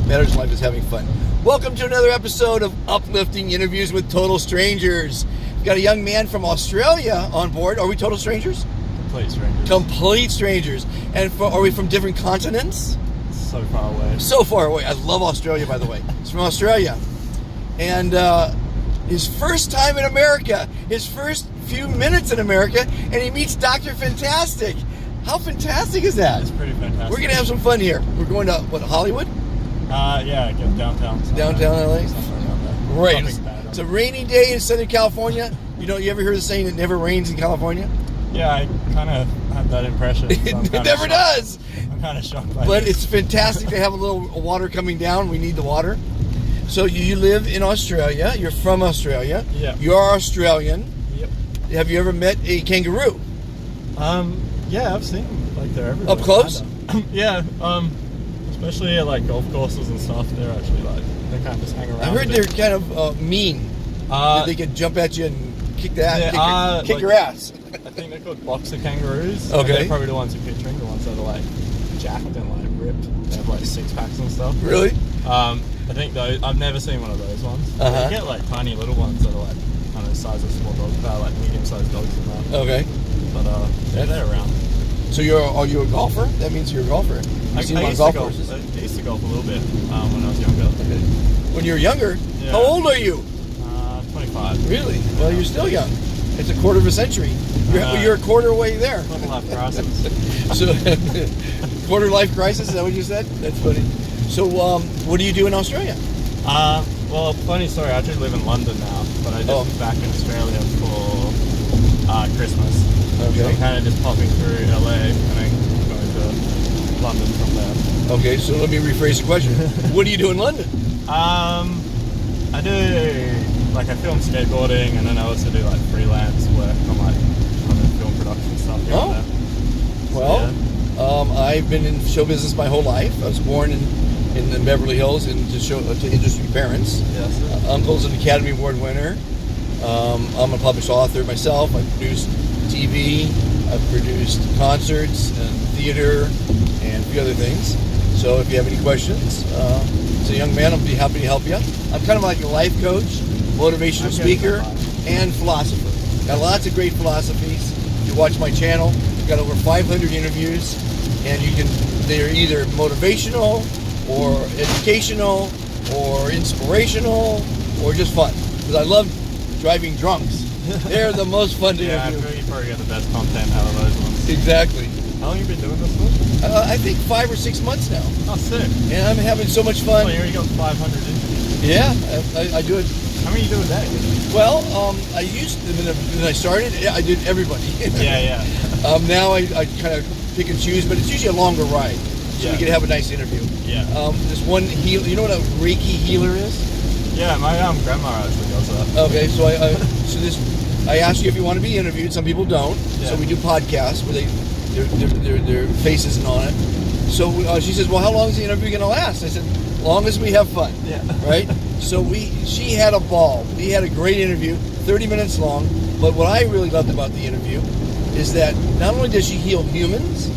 matters in life is having fun. Welcome to another episode of Uplifting Interviews with Total Strangers. We've got a young man from Australia on board. Are we total strangers? Complete strangers. Complete strangers. And are we from different continents? So far away. So far away. I love Australia, by the way. He's from Australia. And his first time in America, his first few minutes in America, and he meets Dr. Fantastic. How fantastic is that? It's pretty fantastic. We're going to have some fun here. We're going to, what, Hollywood? Yeah, downtown. Downtown LA? Right. Bad, it's a rainy day in Southern California. You ever hear the saying it never rains in California? Yeah, I kind of had that impression. So It never does. I'm kind of shocked by But this. it's fantastic to have a little water coming down. We need the water. So you live in Australia. You're from Australia. Yeah. You're Australian. Yep. Have you ever met a kangaroo? Yeah, I've seen them. Like, they're everywhere. Up close? Yeah, especially at, like, golf courses and stuff. They're actually, like, they kind of just hang around. I heard they're kind of mean. They can jump at you and kick the ass, kick your ass. I think they're called boxer kangaroos. Okay. They're probably the ones you're picturing, the ones that are, like, jacked and, like, ripped. They have, like, six-packs and stuff. Really? I think those, I've never seen one of those ones. You get, like, tiny little ones that are, like, kind of the size of small dogs, about, like, medium-sized dogs and that. Okay. But, yeah, they're around. So are you a golfer? That means you're a golfer. I You've seen used golf to golf. courses? I used to golf a little bit when I was younger. Okay. When you were younger? Yeah. How old are you? 25. Really? Well, you're still young. It's a quarter of a century. You're a quarter away there. Little life crisis. So, quarter life crisis, is that what you said? That's funny. So, what do you do in Australia? Well, funny story. I actually live in London now, but I just was back in Australia for Christmas. Okay. So I'm kind of just popping through LA and then going to London from there. Okay, so let me rephrase the question. What do you do in London? I do, like, I film skateboarding, and then I also do, like, freelance work on, like, film production stuff here and there. Well, So, yeah. I've been in show business my whole life. I was born in the Beverly Hills to industry parents. Yes. Uncle's an Academy Award winner. I'm a published author myself. I produced TV. I've produced concerts and theater and a few other things. So if you have any questions, as a young man, I'll be happy to help you. I'm kind of like a life coach, motivational speaker, and philosopher. Got lots of great philosophies. You watch my channel. I've got over 500 interviews, and they're either motivational or educational or inspirational or just fun. Because I love driving drunks. They're the most fun to Yeah, I interview. feel you probably get the best content out of those ones. Exactly. How long have you been doing this for? I think 5 or 6 months now. Oh, sick. And I'm having so much fun. Well, you already got 500 interviews. Yeah, I do it. How many you do a day? Well, I used to, when I started, I did everybody. Yeah. Now I kind of pick and choose, but it's usually a longer ride. So we can have a nice interview. Yeah. This one healer, you know what a Reiki healer is? Yeah, my grandma actually does that. Okay, so I asked you if you want to be interviewed. Some people don't. Yeah. So we do podcasts where their face isn't on it. So she says, well, how long is the interview going to last? I said, long as we have fun. Yeah. Right? So she had a ball. We had a great interview, 30 minutes long. But what I really loved about the interview is that not only does she heal humans,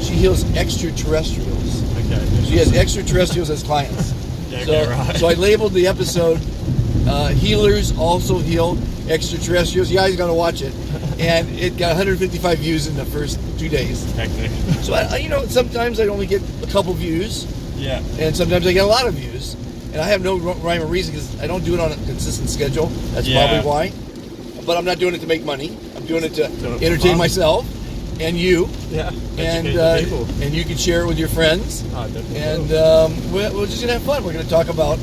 she heals extraterrestrials. Okay. She has extraterrestrials as clients. Right. So I labeled the episode, Healers Also Heal Extraterrestrials. You guys got to watch it. And it got 155 views in the first 2 days. Hectic. So, sometimes I only get a couple views. Yeah. And sometimes I get a lot of views. And I have no rhyme or reason because I don't do it on a consistent schedule. That's probably why. But I'm not doing it to make money. I'm doing it to entertain myself and you. Yeah. And you can share it with your friends. Oh, definitely. And we're just going to have fun. We're going to talk about...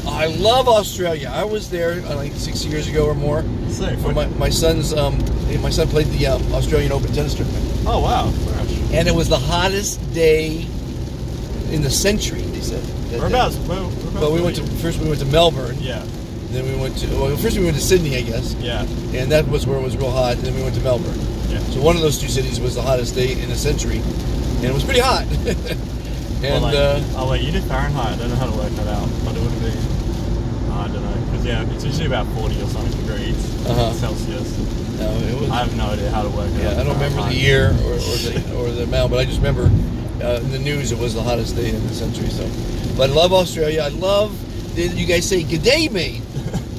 I love Australia. I was there like 6 years ago or more. Sick. For my son played the Australian Open tennis tournament. Oh, wow. Fresh. And it was the hottest day in the century, they said. Whereabouts? Well, we went to Melbourne. Yeah. Then we went to Sydney, I guess. Yeah. And that was where it was real hot. And then we went to Melbourne. Yeah. So one of those two cities was the hottest day in a century. And it was pretty hot. And you did Fahrenheit. I don't know how to work that out, but it would be, I don't know, because it's usually about 40 or something degrees Celsius. No, it was. I have no idea how to work it out. Yeah, I don't remember the year or the amount, but I just remember in the news, it was the hottest day in the century. So, but I love Australia. I love that you guys say "G'day, mate."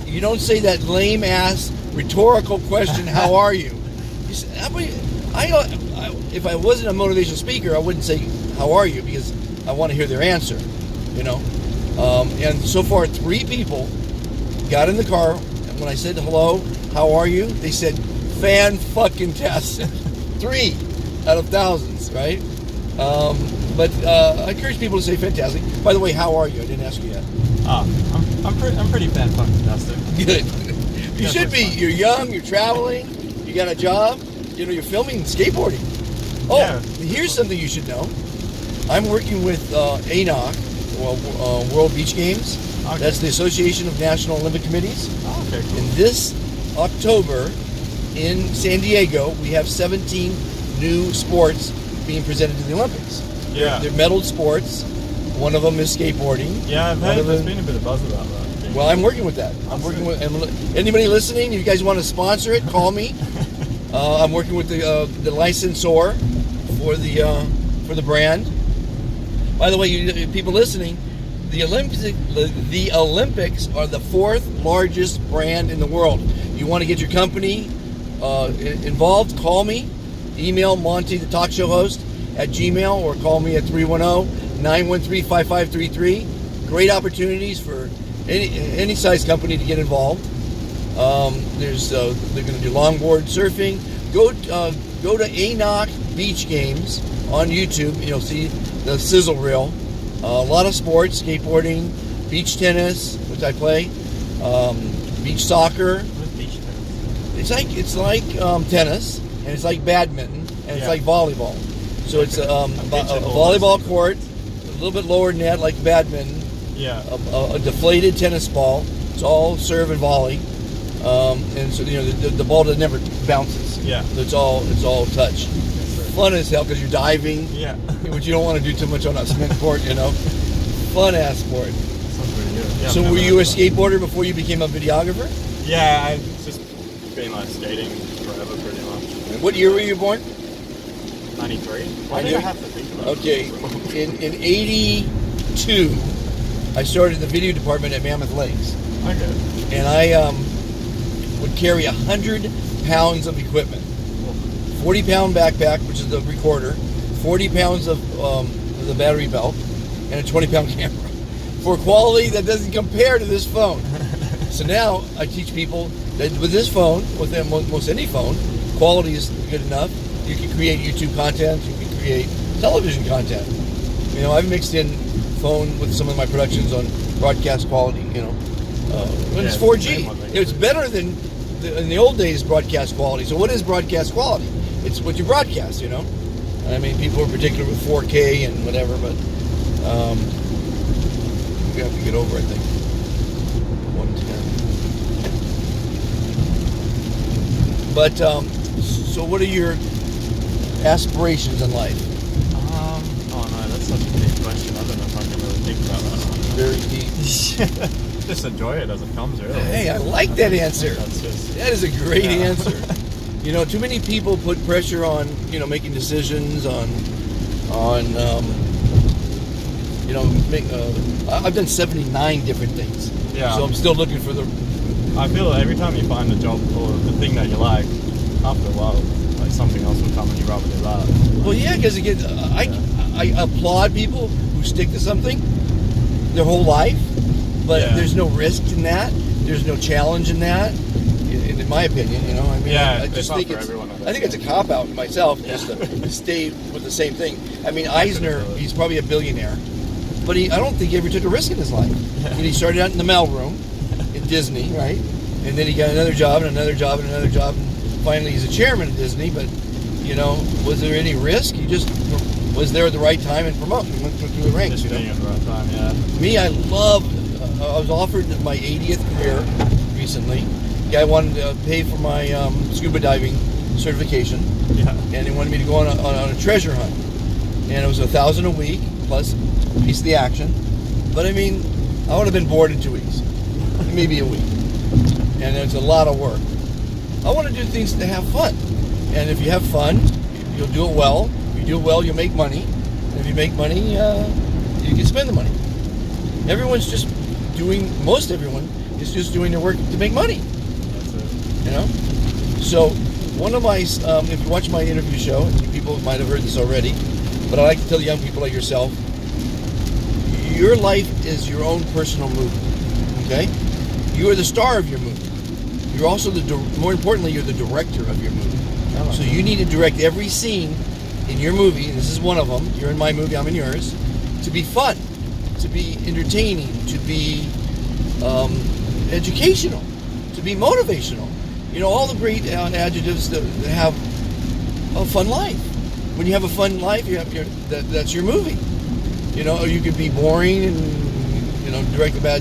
You don't say that lame ass rhetorical question, "How are you?" You say, if I wasn't a motivational speaker, I wouldn't say "How are you?" because I want to hear their answer. You know, and so far 3 people got in the car, and when I said hello, "How are you?" they said fan-fucking-tastic. 3 out of thousands, right? But I encourage people to say fantastic. By the way, how are you? I didn't ask you yet. I'm pretty fan-fucking-tastic. Good. You should be. You're young, you're traveling, you got a job, you know, you're filming skateboarding. Oh, Yeah. here's something you should know. I'm working with ANOC, World Beach Games. Okay. That's the Association of National Olympic Committees. Oh, okay, cool. And this October in San Diego, we have 17 new sports being presented to the Olympics. Yeah. They're medaled sports. One of them is skateboarding. Yeah, I've One heard of there's them- been a bit of buzz about that. Well, I'm working with that. I'm working with anybody listening. If you guys want to sponsor it, call me. I'm working with the licensor for the brand. By the way, you people listening, the Olympics are the 4th largest brand in the world. You want to get your company involved? Call me. Email Monty, the talk show host, at Gmail, or call me at 310-913-5533. Great opportunities for any size company to get involved. They're going to do longboard surfing. Go to ANOC Beach Games on YouTube. You'll see the sizzle reel. A lot of sports: skateboarding, beach tennis, which I play, beach soccer. With beach tennis. It's like tennis, and it's like badminton, and it's like volleyball. So it's a volleyball court, a little bit lower net like badminton. Yeah. A deflated tennis ball. It's all serve and volley, and so the ball never bounces. Yeah. So it's all touch. Fun as hell because you're diving. Yeah. Which you don't want to do too much on a cement court, Fun ass sport. Sounds pretty good. Yeah, So I've were never you a had that. skateboarder before you became a videographer? Yeah, I've just been like skating forever, pretty much. What year were you born? 93. Why did I have to think about Okay, in 82, I started the video department at Mammoth Lakes, Okay. and I would carry 100 pounds of equipment. 40-pound backpack, which is the recorder, 40 pounds of the battery belt, and a 20-pound camera for quality that doesn't compare to this phone. So now I teach people that with this phone, with almost any phone, quality is good enough. You can create YouTube content, you can create television content. I've mixed in phone with some of my productions on broadcast quality, when it's 4G. It's better than in the old days broadcast quality. So what is broadcast quality? It's what you broadcast, I mean, people are particular with 4K and whatever, but we have to get over, I think, 110. But, so what are your aspirations in life? Oh no, that's such a deep question. I don't know if I can really think about that one. Very deep. Just enjoy it as it comes, really. Hey, I like that answer. That's just, That is a great answer. Too many people put pressure on, making decisions I've done 79 different things. Yeah. So I'm still looking for I feel like every time you find a job or the thing that you like, after a while, like something else will come and you rather do that. Well, yeah, because again, I applaud people who stick to something their whole life, but there's no risk in that. There's no challenge in that, in my opinion. I just think it's a cop out myself just to stay with the same thing. I mean, Eisner, he's probably a billionaire, but I don't think he ever took a risk in his life. He started out in the mailroom in Disney, right? And then he got another job and another job and another job, and finally he's a chairman of Disney. But was there any risk? He just was there at the right time and promoted. He went through the ranks. Just being at the right time, yeah. Me, I was offered my 80th career recently. Guy wanted to pay for my scuba diving certification, and he wanted me to go on a treasure hunt, and it was $1,000 a week plus a piece of the action. But I mean, I would have been bored in 2 weeks, maybe a week, and it's a lot of work. I want to do things to have fun, and if you have fun, you'll do it well. If you do it well, you'll make money. And if you make money, you can spend the money. Most everyone is just doing their work to make money. That's it. You know? So, one of my, if you watch my interview show, and people might have heard this already, but I like to tell young people like yourself, your life is your own personal movie, okay? You are the star of your movie. You're also more importantly, you're the director of your movie. So you need to direct every scene in your movie, and this is one of them, you're in my movie, I'm in yours, to be fun, to be entertaining, to be educational, to be motivational. You know, all the great adjectives that have a fun life. When you have a fun life, that's your movie. You know, or you could be boring and, you know, direct a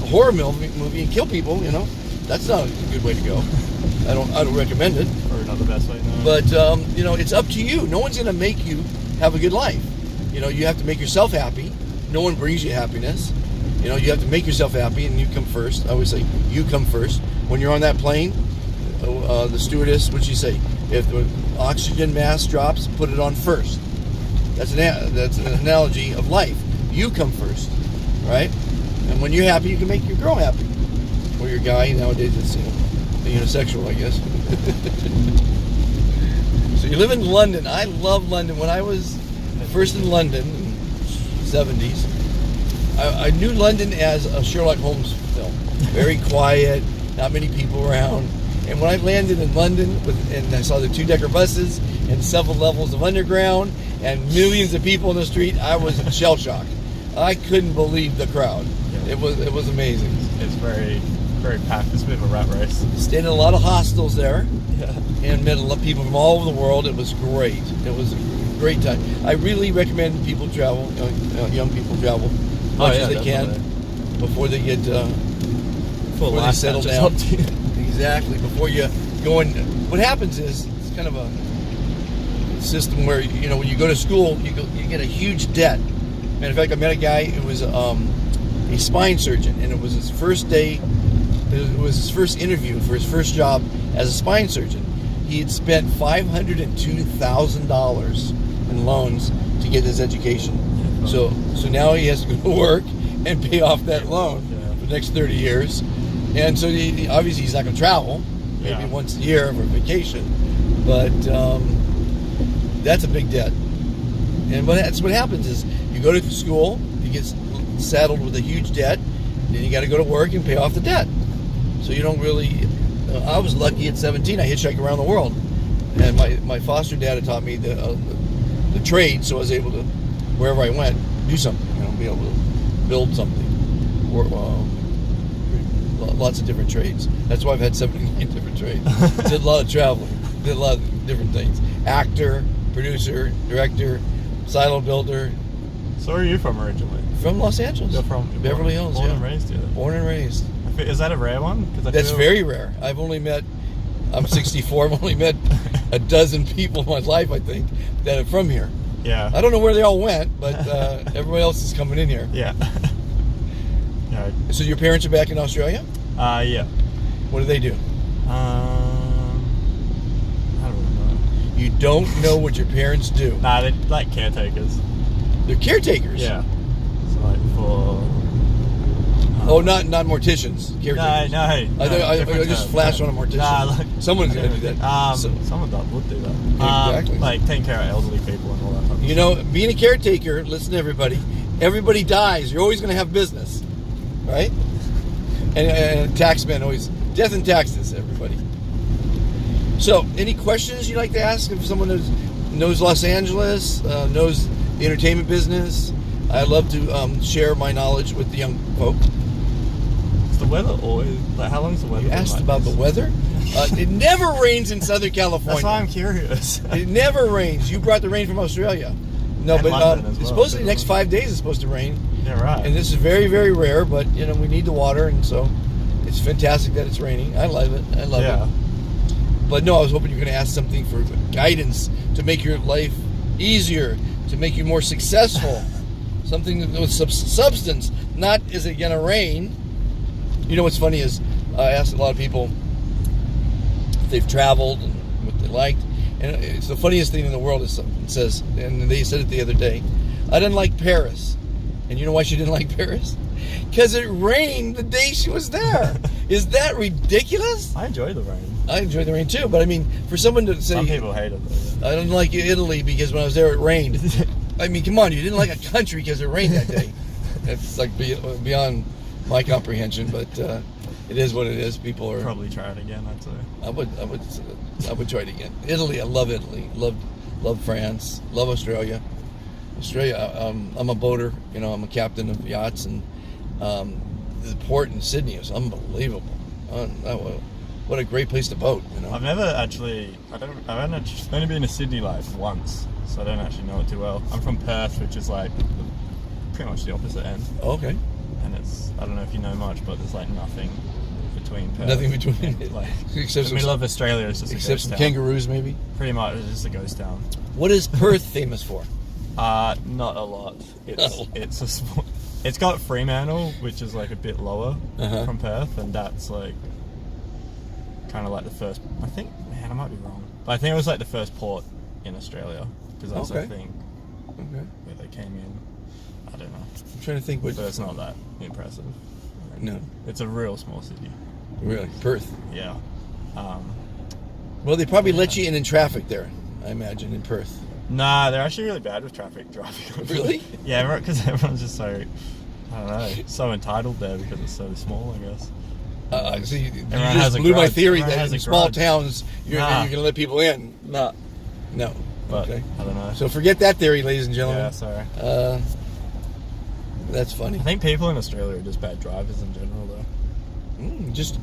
horror movie and kill people, you know. That's not a good way to go. I don't recommend it. Or not the best way, no. But, you know, it's up to you. No one's going to make you have a good life. You know, you have to make yourself happy. No one brings you happiness. You know, you have to make yourself happy, and you come first. I always say, you come first. When you're on that plane, the stewardess, what'd she say? If the oxygen mask drops, put it on first. That's an analogy of life. You come first, right? And when you're happy, you can make your girl happy. Or your guy. Nowadays, it's, you know, unisexual, I guess. So you live in London. I love London. When I was first in London in the 70s, I knew London as a Sherlock Holmes film. Very quiet, not many people around. And when I landed in London and I saw the 2-decker buses and several levels of underground and millions of people in the street, I was shell-shocked. I couldn't believe the crowd. Yeah. It was amazing. It's very, very packed. It's a bit of a rat race. Stayed in a lot of hostels there. Yeah. And met a lot of people from all over the world. It was great. It was a great time. I really recommend people travel, young people travel as much as they can before they get before they settle down. Exactly. Before you go in, what happens is it's kind of a system where, you know, when you go to school, you get a huge debt. Matter of fact, I met a guy who was a spine surgeon, and it was his first day. It was his first interview for his first job as a spine surgeon. He had spent $502,000 in loans to get his education. So now he has to go to work and pay off that loan for the next 30 years. And so obviously he's not going to travel, maybe once a year for vacation. But that's a big debt. And that's what happens is you go to school, you get saddled with a huge debt, then you got to go to work and pay off the debt. So you don't really... I was lucky at 17. I hitchhiked around the world. And my foster dad had taught me the trade, so I was able to, wherever I went, do something. You know, be able to build something. Or, lots of different trades. That's why I've had 79 different trades. Did a lot of traveling. Did a lot of different things. Actor, producer, director, silo builder. So where are you from originally? From Los Angeles. You're from Beverly Hills, born and raised, yeah. Born and raised. Is that a rare one? That's very rare. I'm 64. I've only met a dozen people in my life, I think, that are from here. Yeah. I don't know where they all went, but everybody else is coming in here. Yeah. Yeah. So your parents are back in Australia? Yeah. What do they do? I don't know. You don't know what your parents do? Nah, they're like caretakers. They're caretakers? Yeah. So like for... Oh, not morticians. Caretakers. No. I just flashed on a mortician. Nah, like, someone's going to do that. Someone that would do that. Exactly. Like taking care of elderly people and all that type of stuff. You know, being a caretaker, listen to everybody. Everybody dies. You're always going to have business. Right? And taxmen always... Death and taxes, everybody. So, any questions you'd like to ask if someone knows Los Angeles, knows the entertainment business? I'd love to share my knowledge with the young folk. Is the weather always... Like, how long is the weather? You asked like about this? the weather? It never rains in Southern California. That's why I'm curious. It never rains. You brought the rain from Australia. No, and but it's supposed to the next 5 days it's supposed to rain. Yeah, right. And this is very, very rare, but, you know, we need the water, and so it's fantastic that it's raining. I love it. I love it. But no, I was hoping you were going to ask something for guidance to make your life easier, to make you more successful. Something with substance, not is it going to rain. You know what's funny is I asked a lot of people if they've traveled and what they liked. And it's the funniest thing in the world is someone says, and they said it the other day, I didn't like Paris. And you know why she didn't like Paris? Because it rained the day she was there. Is that ridiculous? I enjoy the rain. I enjoy the rain too, but I mean, for someone to say... Some people hate it though. I didn't like Italy because when I was there it rained. I mean, come on, you didn't like a country because it rained that day. It's like beyond my comprehension, but it is what it is. People are... Probably try it again, I'd say. I would try it again. Italy, I love Italy. Love France. Love Australia. I'm a boater. You know, I'm a captain of yachts, and the port in Sydney is unbelievable. What a great place to boat. You know, I've never actually. I've only been to Sydney like once, so I don't actually know it too well. I'm from Perth, which is like pretty much the opposite end. Oh, okay. And I don't know if you know much, but there's like nothing between Perth. Nothing between. Like except the middle of Australia is just a except ghost some town. kangaroos, maybe. Pretty much, it's just a ghost town. What is Perth famous for? Not a lot. It's a small. It's got Fremantle, which is like a bit lower from Perth, and that's like kind of like the first. I think, man, I might be wrong, but I think it was like the first port in Australia because that's I think where they came in. I don't know. I'm trying to think. But it's not that impressive. No, it's a real small city. Really, Perth. Yeah. Well, they probably let you in traffic there, I imagine, in Perth. Nah, they're actually really bad with traffic driving. Really? Yeah, because everyone's just so, I don't know, so entitled there because it's so small, I guess. So you just blew my theory that in small towns you're going to let people in. No. But, okay. I don't know. So forget that theory, ladies and gentlemen. Yeah, sorry. That's funny. I think people in Australia are just bad drivers in general, though. You just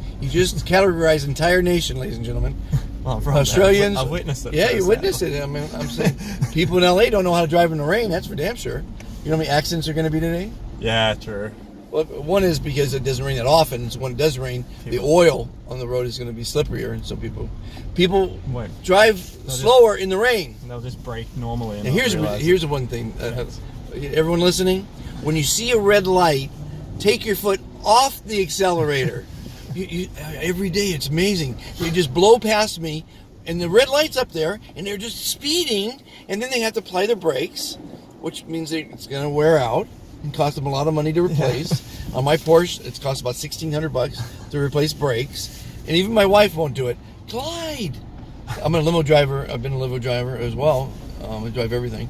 categorize the entire nation, ladies and gentlemen. Well, Australians. I've witnessed it. Yeah, you witnessed it. I mean, I'm saying people in LA don't know how to drive in the rain. That's for damn sure. You know how many accidents are going to be today? Yeah, true. Well, one is because it doesn't rain that often. So when it does rain, the oil on the road is going to be slipperier, and so people drive slower in the rain. And they'll just brake normally. And here's one thing. Everyone listening, when you see a red light, take your foot off the accelerator. Every day, it's amazing. They just blow past me, and the red light's up there, and they're just speeding, and then they have to apply their brakes, which means it's going to wear out and cost them a lot of money to replace. On my Porsche, it's cost about $1,600 to replace brakes, and even my wife won't do it. Glide. I'm a limo driver. I've been a limo driver as well. I drive everything,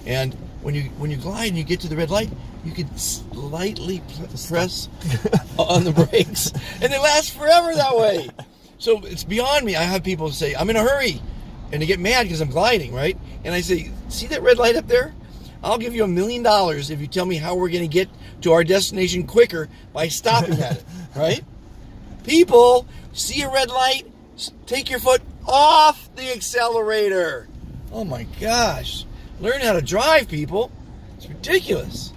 and when you glide and you get to the red light, you can slightly press on the brakes, and they last forever that way. So it's beyond me. I have people say, I'm in a hurry, and they get mad because I'm gliding, right? And I say, see that red light up there? I'll give you $1 million if you tell me how we're going to get to our destination quicker by stopping at it, right? People, see a red light, take your foot off the accelerator. Oh my gosh. Learn how to drive, people. It's ridiculous.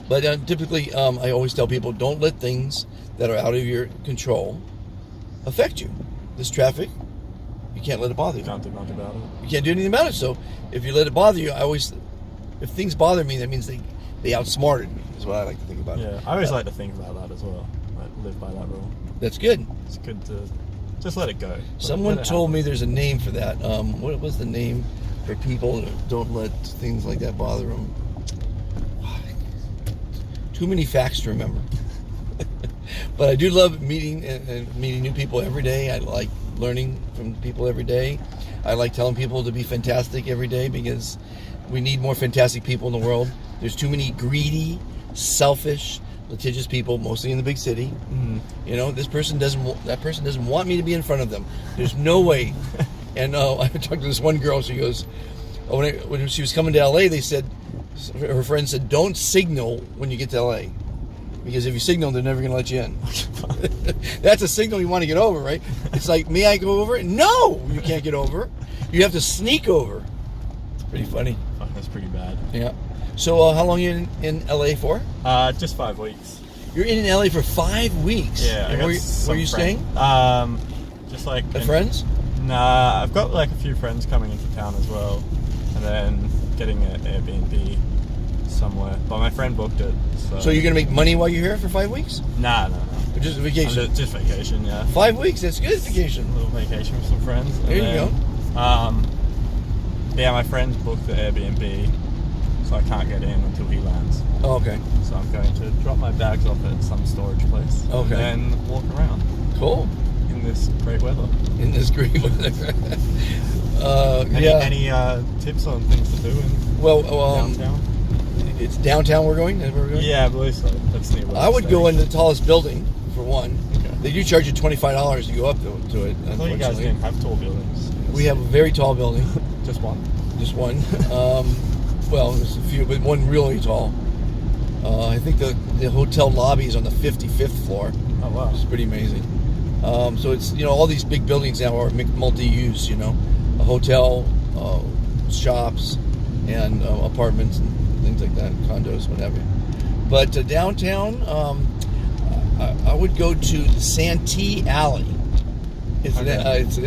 But typically, I always tell people, don't let things that are out of your control affect you. This traffic, you can't let it bother you. Can't do much about it. You can't do anything about it. So if you let it bother you, if things bother me, that means they outsmarted me, is what I like to think about. Yeah, I always like to think about that as well. Like, live by that rule. That's good. It's good to just let it go. Someone told me there's a name for that. What was the name for people that don't let things like that bother them? Too many facts to remember. But I do love meeting new people every day. I like learning from people every day. I like telling people to be fantastic every day because we need more fantastic people in the world. There's too many greedy, selfish, litigious people, mostly in the big city. Mm-hmm. You know, that person doesn't want me to be in front of them. There's no way. And I talked to this one girl. She goes, when she was coming to LA, they said, her friend said, don't signal when you get to LA. Because if you signal, they're never going to let you in. That's a signal you want to get over, right? It's like, may I go over? No, you can't get over. You have to sneak over. It's pretty funny. Oh, that's pretty bad. Yeah. So how long are you in LA for? Just 5 weeks. You're in LA for 5 weeks? Yeah. Where are you staying? Just like... friends? Nah, I've got like a few friends coming into town as well. And then getting an Airbnb somewhere. But my friend booked it. So you're going to make money while you're here for 5 weeks? Nah. Or just a vacation? Just vacation, yeah. 5 weeks? That's good vacation. A little vacation with some friends. There you go. Yeah, my friend's booked the Airbnb, so I can't get in until he lands. Oh, okay. So I'm going to drop my bags off at some storage place. Okay. And then walk around. Cool. In this great weather. In this great weather. Any tips on things to do in downtown? It's downtown we're going? Is where we're going? Yeah, I believe so. That's near where I would go in the tallest building, for one. Okay. They do charge you $25 to go up to it, I thought you guys didn't have tall buildings. We have a very tall building. Just one? Just one. Well, there's a few, but one really tall. I think the hotel lobby is on the 55th floor. Oh, wow. It's pretty amazing. So it's, all these big buildings now are multi-use, a hotel, shops, and apartments and things like that, condos, whatever. But downtown, I would go to the Santee Alley. There's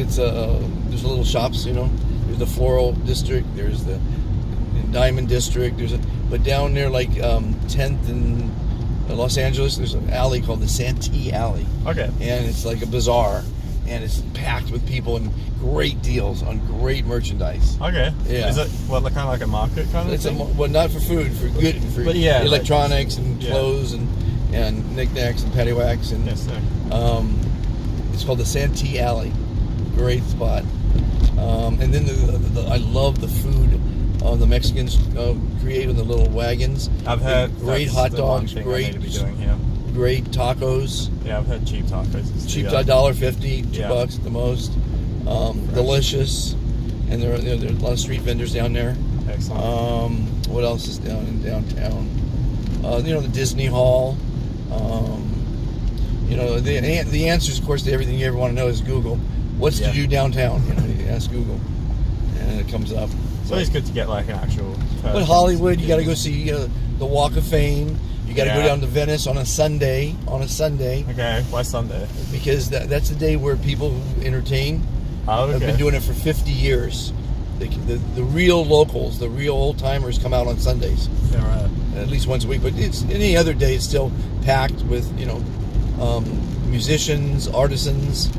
little shops, There's the Floral District, there's the Diamond District, but down there like 10th and Los Angeles, there's an alley called the Santee Alley. Okay. And it's like a bazaar, and it's packed with people and great deals on great merchandise. Okay. Yeah. Is it kind of like a market kind of thing? Well, not for food, for electronics and clothes and knickknacks and paddywhacks and it's called the Santee Alley. Great spot. And then I love the food. The Mexicans create in the little wagons. I've heard great hot dogs, great tacos. Yeah, I've heard cheap tacos. Cheap $1.50, $2 at the most. Delicious, and there are a lot of street vendors down there. Excellent. What else is in downtown? The Disney Hall. The answers, of course, to everything you ever want to know is Google. What's to do downtown? You ask Google, and it comes up. It's always good to get like an actual. But Hollywood, you got to go see the Walk of Fame. You got to go down to Venice on a Sunday. Okay, why Sunday? Because that's the day where people who entertain have been doing it for 50 years. The real locals, the real old timers, come out on Sundays. Yeah, right. At least once a week. But it's any other day, it's still packed with musicians, artisans,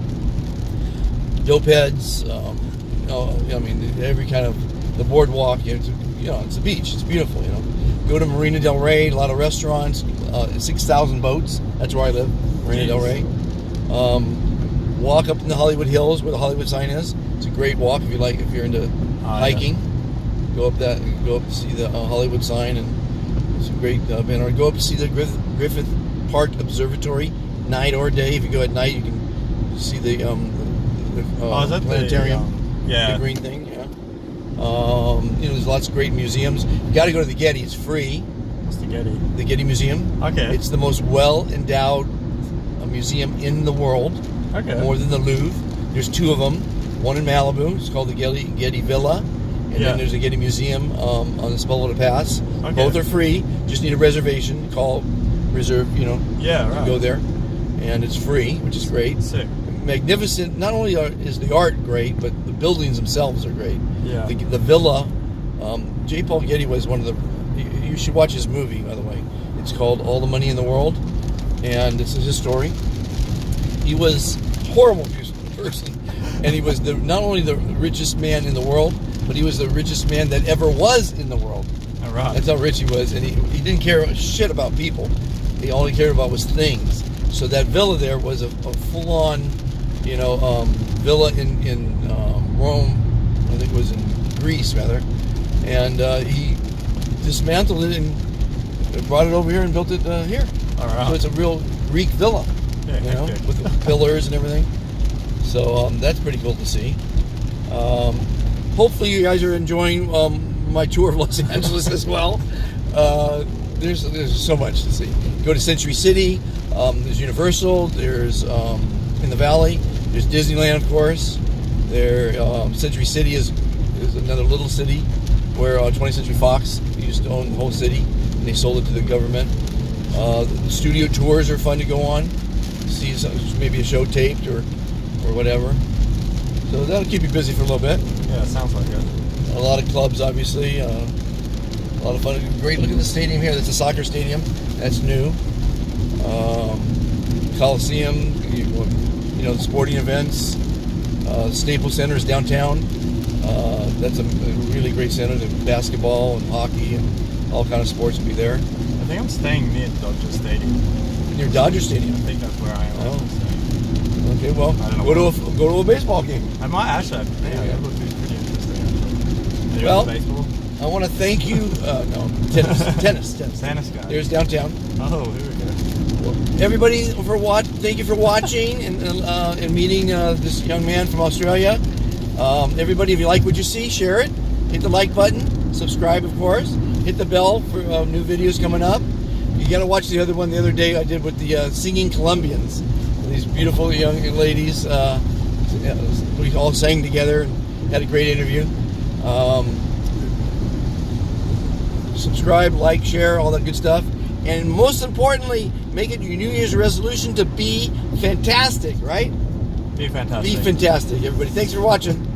dope heads. Every kind of the boardwalk. It's a beach. It's beautiful. Go to Marina Del Rey. A lot of restaurants. 6,000 boats. That's where I live, Marina Del Rey. Walk up in the Hollywood Hills where the Hollywood sign is. It's a great walk if you're into hiking. Yeah. Go up to see the Hollywood sign, and it's a great banner. Go up to see the Griffith Park Observatory, night or day. If you go at night, you can see the planetarium. The green thing. Yeah. There's lots of great museums. You got to go to the Getty. It's free. What's the Getty? The Getty Museum. Okay. It's the most well-endowed museum in the world. Okay. More than the Louvre. There's two of them. One in Malibu. It's called the Getty Villa. And then there's a Getty Museum on the Sepulveda Pass. Okay. Both are free. Just need a reservation. Reserve, Yeah, right. Go there. And it's free, which is great. Sick. Magnificent. Not only is the art great, but the buildings themselves are great. Yeah. The villa. J. Paul Getty was one of the... You should watch his movie, by the way. It's called All the Money in the World. And this is his story. He was a horrible person. And he was not only the richest man in the world, but he was the richest man that ever was in the world. All right. That's how rich he was. And he didn't care shit about people. All he cared about was things. So that villa there was a full-on, villa in Rome. I think it was in Greece, rather. And he dismantled it and brought it over here and built it here. All right. So it's a real Greek villa, with the pillars and everything. So that's pretty cool to see. Hopefully you guys are enjoying my tour of Los Angeles as well. There's so much to see. Go to Century City. There's Universal. There's in the Valley. There's Disneyland, of course. Century City is another little city where 20th Century Fox used to own the whole city, and they sold it to the government. The studio tours are fun to go on. See maybe a show taped or whatever. So that'll keep you busy for a little bit. Yeah, it sounds like it. A lot of clubs, obviously. A lot of fun. Great. Look at the stadium here. That's a soccer stadium. That's new. Coliseum. The sporting events. Staples Center is downtown. That's a really great center. The basketball and hockey and all kind of sports will be there. I think I'm staying near Dodger Stadium. Near Dodger Stadium. I think that's where I am. Oh. Staying. Okay, well, I don't know go to a baseball game. I might actually. Yeah, that would be pretty interesting. Actually. Are you into baseball? I want to thank you. No, tennis. Tennis guy. There's downtown. Oh, here we go. Everybody thank you for watching and meeting this young man from Australia. Everybody, if you like what you see, share it. Hit the like button. Subscribe, of course. Hit the bell for new videos coming up. You got to watch the other one the other day I did with the singing Colombians. These beautiful young ladies. We all sang together and had a great interview. Subscribe, like, share, all that good stuff. And most importantly, make it your New Year's resolution to be fantastic, right? Be fantastic. Be fantastic, everybody. Thanks for watching.